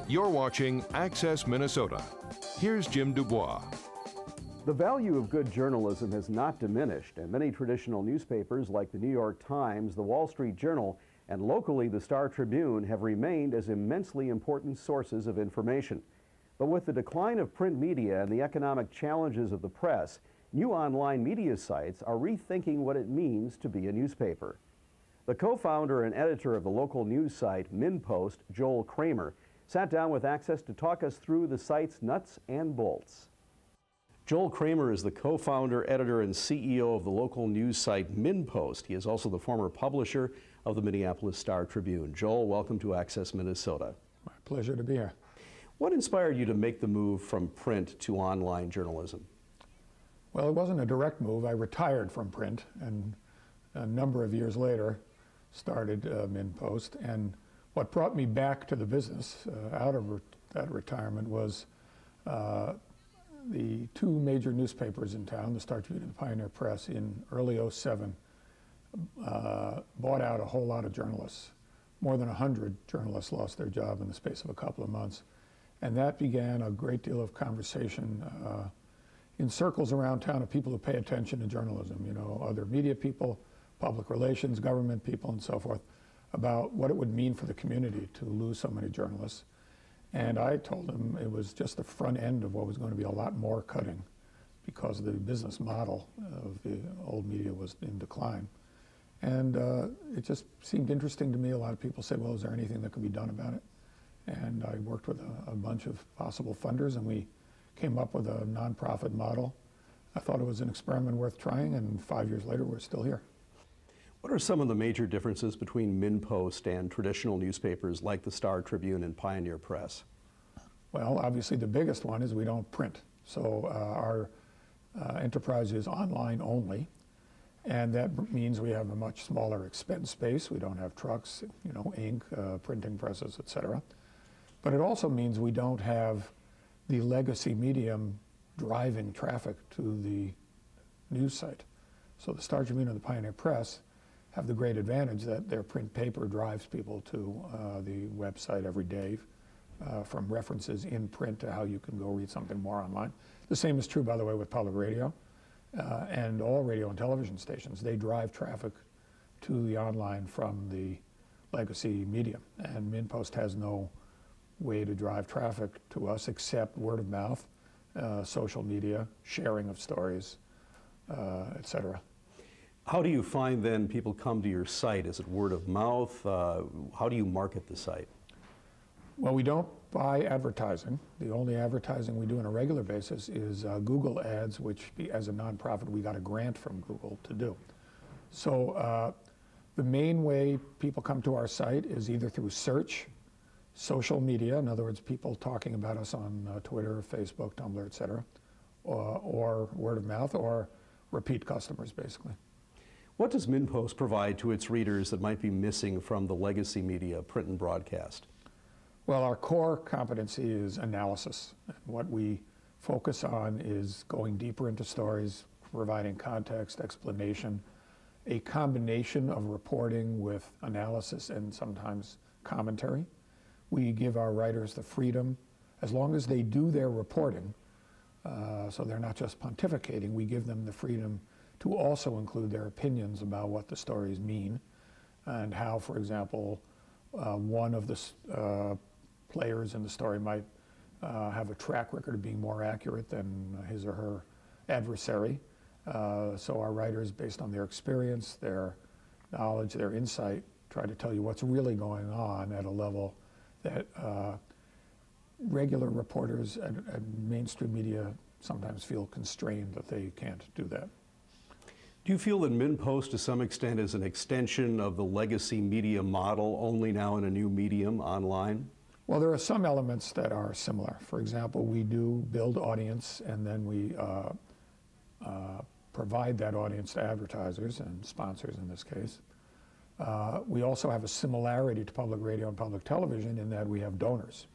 You're watching Access Minnesota. Here's Jim Dubois. The value of good journalism has not diminished, and many traditional newspapers like the New York Times, the Wall Street Journal, and locally the Star Tribune have remained as immensely important sources of information. But with the decline of print media and the economic challenges of the press, new online media sites are rethinking what it means to be a newspaper. The co-founder and editor of the local news site MinnPost, Joel Kramer, sat down with Access to talk us through the site's nuts and bolts. Joel Kramer is the co-founder, editor, and CEO of the local news site MinnPost. He is also the former publisher of the Minneapolis Star Tribune. Joel, welcome to Access Minnesota. My pleasure to be here. What inspired you to make the move from print to online journalism? Well, it wasn't a direct move. I retired from print and a number of years later started MinnPost. And what brought me back to the business out of that retirement was the two major newspapers in town, the Star Tribune and the Pioneer Press, in early '07, bought out a whole lot of journalists. More than 100 journalists lost their job in the space of a couple of months. And that began a great deal of conversation in circles around town of people who pay attention to journalism, you know, other media people, public relations, government people, and so forth, about what it would mean for the community to lose so many journalists. And I told them it was just the front end of what was going to be a lot more cutting because the business model of the old media was in decline. And it just seemed interesting to me. A lot of people said, well, is there anything that can be done about it? And I worked with a bunch of possible funders, and we came up with a nonprofit model. I thought it was an experiment worth trying, and 5 years later, we're still here. What are some of the major differences between MinnPost and traditional newspapers like the Star Tribune and Pioneer Press? Well, obviously the biggest one is we don't print. So our enterprise is online only, and that means we have a much smaller expense base. We don't have trucks, you know, ink, printing presses, etc. But it also means we don't have the legacy medium driving traffic to the news site. So the Star Tribune and the Pioneer Press have the great advantage that their print paper drives people to the website every day, from references in print to how you can go read something more online. The same is true, by the way, with public radio and all radio and television stations. They drive traffic to the online from the legacy medium, and MinnPost has no way to drive traffic to us except word of mouth, social media, sharing of stories, etc. How do you find then people come to your site? Is it word of mouth? How do you market the site? Well, we don't buy advertising. The only advertising we do on a regular basis is Google ads, which as a nonprofit we got a grant from Google to do. So the main way people come to our site is either through search, social media, in other words, people talking about us on Twitter, Facebook, Tumblr, etc., or word of mouth, or repeat customers, basically. What does MinnPost provide to its readers that might be missing from the legacy media, print and broadcast? Well, our core competency is analysis. What we focus on is going deeper into stories, providing context, explanation, a combination of reporting with analysis and sometimes commentary. We give our writers the freedom, as long as they do their reporting, so they're not just pontificating, we give them the freedom to also include their opinions about what the stories mean and how, for example, one of the players in the story might have a track record of being more accurate than his or her adversary. So our writers, based on their experience, their knowledge, their insight, try to tell you what's really going on at a level that regular reporters at mainstream media sometimes feel constrained that they can't do that. Do you feel that MinnPost to some extent is an extension of the legacy media model, only now in a new medium, online? Well, there are some elements that are similar. For example, we do build audience, and then we provide that audience to advertisers and sponsors in this case. We also have a similarity to public radio and public television in that we have donors.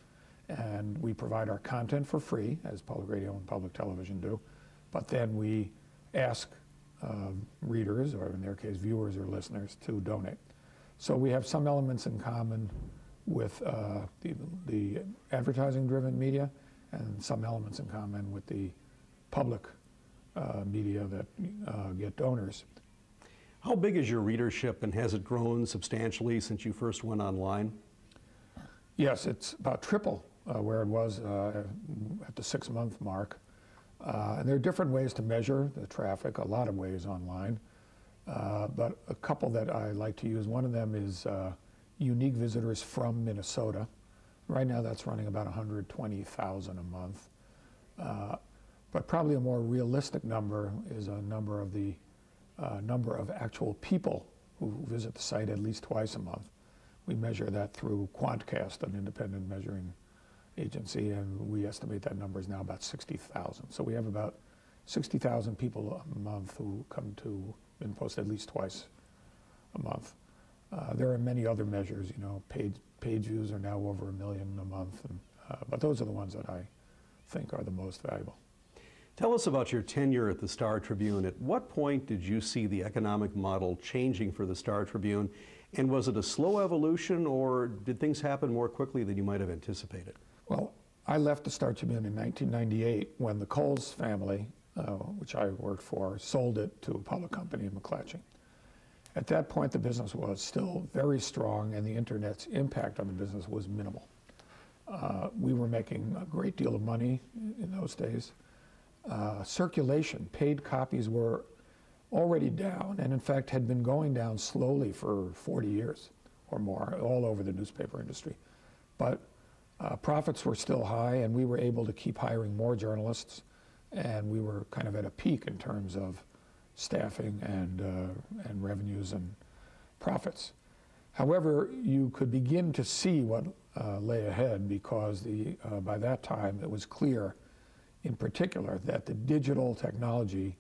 And we provide our content for free, as public radio and public television do, but then we ask readers, or in their case viewers or listeners, to donate. So we have some elements in common with the advertising-driven media, and some elements in common with the public media that get donors. How big is your readership, and has it grown substantially since you first went online? Yes, it's about triple where it was at the 6-month mark. And there are different ways to measure the traffic, a lot of ways online. But a couple that I like to use, one of them is unique visitors from Minnesota. Right now that's running about 120,000 a month. But probably a more realistic number is a number of the number of actual people who visit the site at least twice a month. We measure that through Quantcast, an independent measuring agency, and we estimate that number is now about 60,000. So we have about 60,000 people a month who come to MinnPost at least twice a month. There are many other measures, you know, page views are now over 1 million a month, and, but those are the ones that I think are the most valuable. Tell us about your tenure at the Star Tribune. At what point did you see the economic model changing for the Star Tribune? And was it a slow evolution, or did things happen more quickly than you might have anticipated? Well, I left the Star Tribune in 1998 when the Coles family, which I worked for, sold it to a public company in McClatchy. At that point, the business was still very strong, and the internet's impact on the business was minimal. We were making a great deal of money in those days. Circulation, paid copies were already down, and in fact had been going down slowly for 40 years or more all over the newspaper industry. But profits were still high, and we were able to keep hiring more journalists, and we were kind of at a peak in terms of staffing and revenues and profits. However, you could begin to see what lay ahead, because by that time it was clear in particular that the digital technology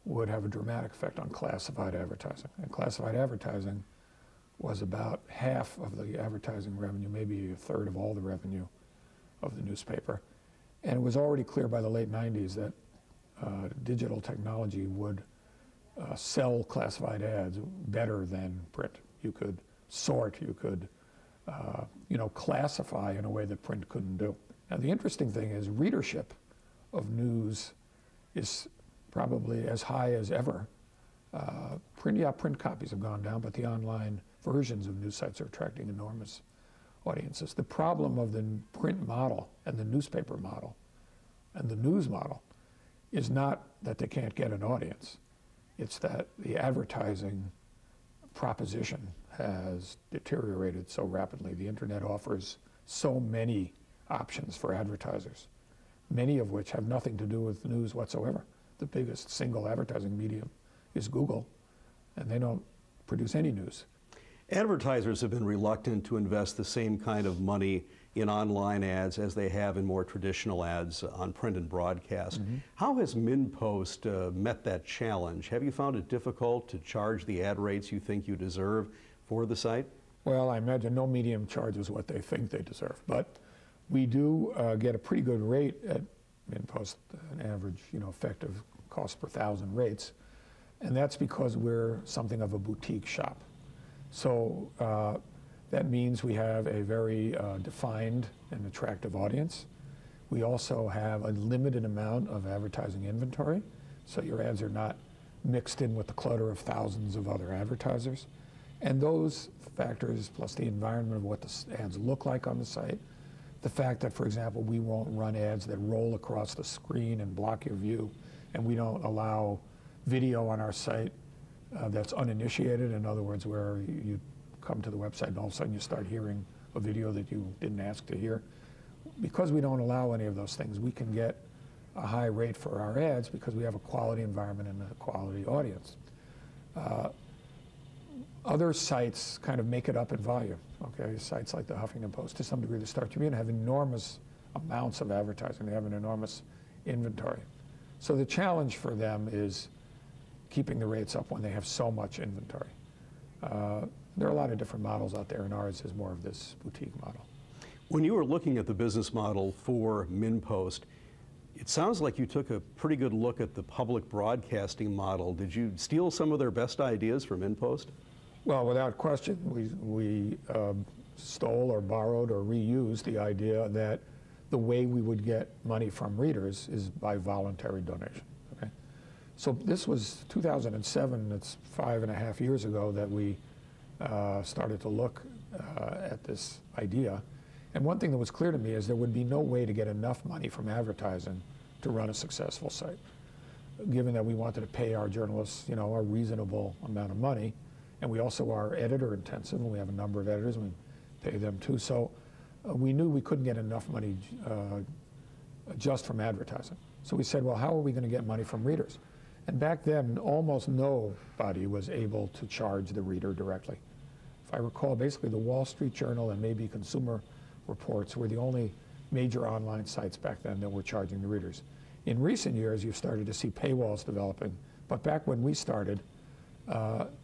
would have a dramatic effect on classified advertising. And classified advertising was about half of the advertising revenue, maybe a third of all the revenue of the newspaper. And it was already clear by the late 90s that digital technology would sell classified ads better than print. You could sort, you could classify in a way that print couldn't do. Now the interesting thing is readership of news is probably as high as ever. Print copies have gone down, but the online versions of news sites are attracting enormous audiences. The problem of the print model and the newspaper model and the news model is not that they can't get an audience. It's that the advertising proposition has deteriorated so rapidly. The internet offers so many options for advertisers, many of which have nothing to do with news whatsoever. The biggest single advertising medium is Google, and they don't produce any news. Advertisers have been reluctant to invest the same kind of money in online ads as they have in more traditional ads on print and broadcast. Mm-hmm. How has MinnPost met that challenge? Have you found it difficult to charge the ad rates you think you deserve for the site? Well, I imagine no medium charges what they think they deserve, but we do get a pretty good rate at MinnPost, an average, effective cost per thousand rates, and that's because we're something of a boutique shop. So that means we have a very defined and attractive audience. We also have a limited amount of advertising inventory, so your ads are not mixed in with the clutter of thousands of other advertisers. And those factors, plus the environment of what the ads look like on the site, the fact that, for example, we won't run ads that roll across the screen and block your view, and we don't allow video on our site that's uninitiated, in other words, where you come to the website and all of a sudden you start hearing a video that you didn't ask to hear. Because we don't allow any of those things, we can get a high rate for our ads because we have a quality environment and a quality audience. Other sites kind of make it up in volume. Okay, sites like the Huffington Post, to some degree the Star Tribune, have enormous amounts of advertising. They have an enormous inventory. So the challenge for them is keeping the rates up when they have so much inventory. There are a lot of different models out there, and ours is more of this boutique model. When you were looking at the business model for MinnPost, it sounds like you took a pretty good look at the public broadcasting model. Did you steal some of their best ideas from MinnPost? Well, without question, we stole or borrowed or reused the idea that the way we would get money from readers is by voluntary donation. Okay? So this was 2007, it's 5.5 years ago that we started to look at this idea. And one thing that was clear to me is there would be no way to get enough money from advertising to run a successful site, given that we wanted to pay our journalists, you know, a reasonable amount of money. And we also are editor intensive, and we have a number of editors, and we pay them too. So we knew we couldn't get enough money just from advertising. So we said, well, how are we going to get money from readers? And back then, almost nobody was able to charge the reader directly. If I recall, basically the Wall Street Journal and maybe Consumer Reports were the only major online sites back then that were charging the readers. In recent years, you've started to see paywalls developing, but back when we started,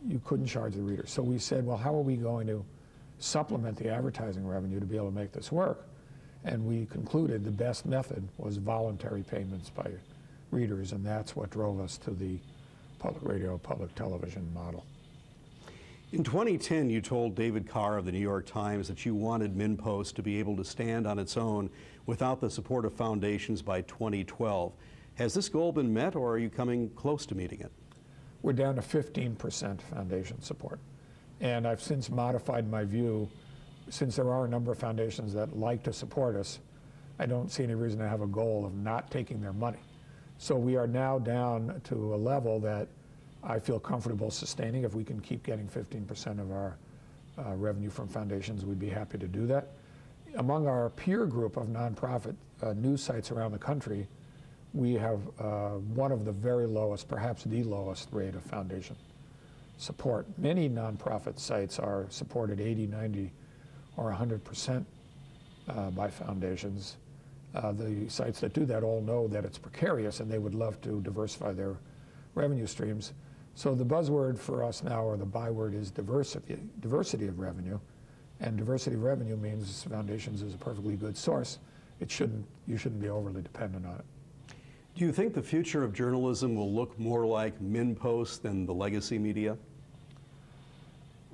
you couldn't charge the readers. So we said, well, how are we going to supplement the advertising revenue to be able to make this work? And we concluded the best method was voluntary payments by readers, and that's what drove us to the public radio, public television model. In 2010, you told David Carr of the New York Times that you wanted MinnPost to be able to stand on its own without the support of foundations by 2012. Has this goal been met, or are you coming close to meeting it? We're down to 15% foundation support. And I've since modified my view. Since there are a number of foundations that like to support us, I don't see any reason to have a goal of not taking their money. So we are now down to a level that I feel comfortable sustaining. If we can keep getting 15% of our revenue from foundations, we'd be happy to do that. Among our peer group of nonprofit news sites around the country, we have one of the very lowest, perhaps the lowest rate of foundation support. Many nonprofit sites are supported 80, 90, or 100% by foundations. The sites that do that all know that it's precarious and they would love to diversify their revenue streams. So the buzzword for us now, or the byword, is diversity of revenue. And diversity of revenue means foundations is a perfectly good source. You shouldn't be overly dependent on it. Do you think the future of journalism will look more like MinnPost than the legacy media?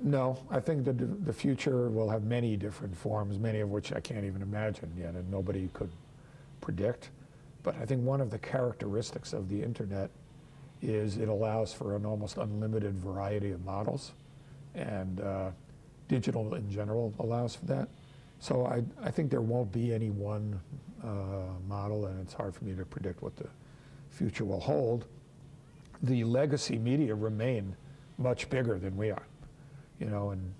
No, I think the future will have many different forms, many of which I can't even imagine yet, and nobody could predict. But I think one of the characteristics of the internet is it allows for an almost unlimited variety of models, and digital in general allows for that. So I think there won't be any one model, and it's hard for me to predict what the future will hold. The legacy media remain much bigger than we are. You know, and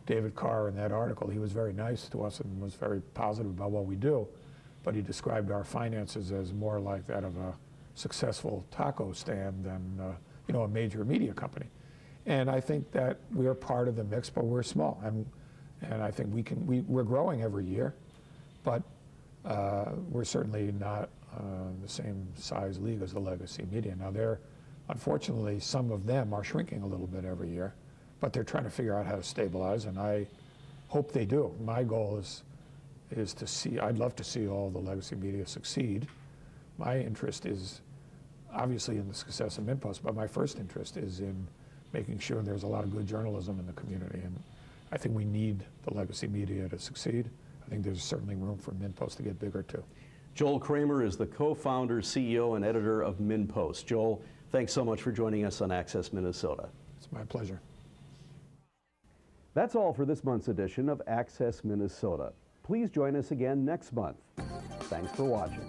David Carr in that article, he was very nice to us and was very positive about what we do, but he described our finances as more like that of a successful taco stand than you know, a major media company. And I think that we're part of the mix, but we're small, and I think we're growing every year, but we're certainly not the same size league as the legacy media. Now, unfortunately, some of them are shrinking a little bit every year, but they're trying to figure out how to stabilize, and I hope they do. My goal is to see, I'd love to see all the legacy media succeed. My interest is obviously in the success of MinnPost, but my first interest is in making sure there's a lot of good journalism in the community, and I think we need the legacy media to succeed. I think there's certainly room for MinnPost to get bigger too. Joel Kramer is the co-founder, CEO, and editor of MinnPost. Joel, thanks so much for joining us on Access Minnesota. It's my pleasure. That's all for this month's edition of Access Minnesota. Please join us again next month. Thanks for watching.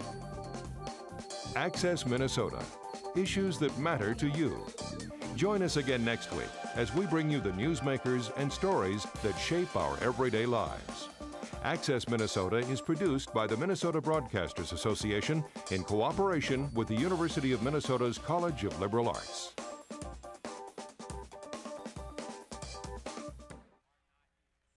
Access Minnesota. Issues that matter to you. Join us again next week as we bring you the newsmakers and stories that shape our everyday lives. Access Minnesota is produced by the Minnesota Broadcasters Association in cooperation with the University of Minnesota's College of Liberal Arts.